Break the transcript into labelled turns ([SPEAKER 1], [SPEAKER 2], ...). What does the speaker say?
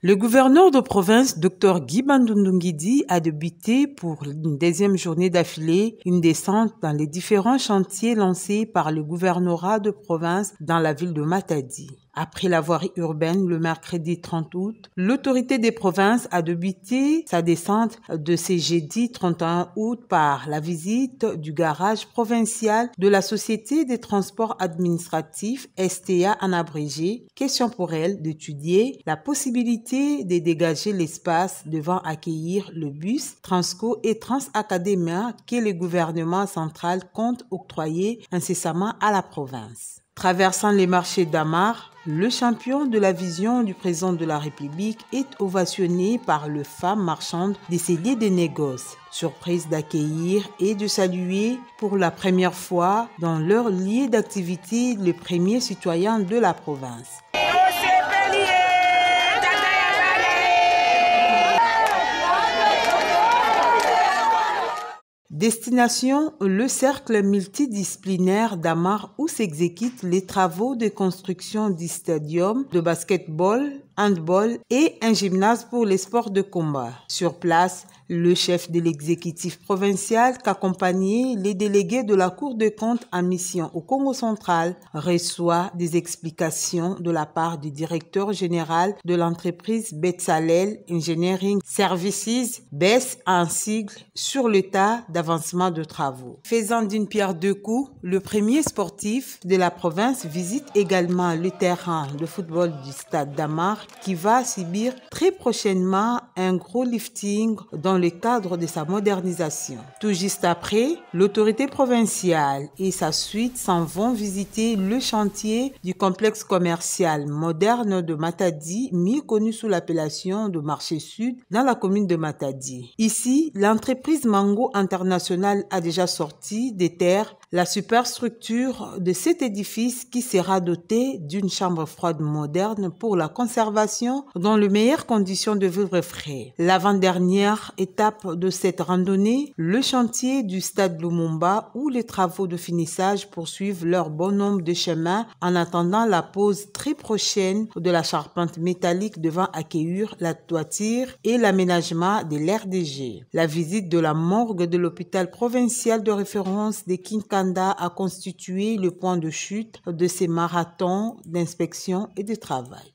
[SPEAKER 1] Le gouverneur de province, Dr Guy Bandundu Nguidi, a débuté pour une deuxième journée d'affilée une descente dans les différents chantiers lancés par le gouvernorat de province dans la ville de Matadi. Après la voirie urbaine le mercredi 30 août, l'autorité des provinces a débuté sa descente de ce jeudi 31 août par la visite du garage provincial de la Société des transports administratifs STA en abrégé, question pour elle d'étudier la possibilité de dégager l'espace devant accueillir le bus Transco et Transacademia que le gouvernement central compte octroyer incessamment à la province. Traversant les marchés d'Amar, le champion de la vision du président de la République est ovationné par les femmes marchandes décédées des négoces, surprise d'accueillir et de saluer pour la première fois dans leur lieu d'activité les premiers citoyens de la province. Destination, le cercle multidisciplinaire d'Amar où s'exécutent les travaux de construction du stadium de basketball, handball et un gymnase pour les sports de combat. Sur place, le chef de l'exécutif provincial qu'accompagnait les délégués de la Cour des comptes en mission au Congo central reçoit des explications de la part du directeur général de l'entreprise Betsalel Engineering Services, BES en sigle, sur l'état d'avancement de travaux. Faisant d'une pierre deux coups, le premier sportif de la province visite également le terrain de football du stade d'Amar qui va subir très prochainement un gros lifting dans le cadre de sa modernisation. Tout juste après, l'autorité provinciale et sa suite s'en vont visiter le chantier du complexe commercial moderne de Matadi, mieux connu sous l'appellation de Marché Sud, dans la commune de Matadi. Ici, l'entreprise Mango International a déjà sorti des terres la superstructure de cet édifice qui sera doté d'une chambre froide moderne pour la conservation dans les meilleures conditions de vivre frais. L'avant-dernière étape de cette randonnée, le chantier du stade Lumumba où les travaux de finissage poursuivent leur bon nombre de chemins en attendant la pose très prochaine de la charpente métallique devant accueillir la toiture et l'aménagement de l'RDG. La visite de la morgue de l'hôpital provincial de référence de Kinkanda a constitué le point de chute de ces marathons d'inspection et de travail.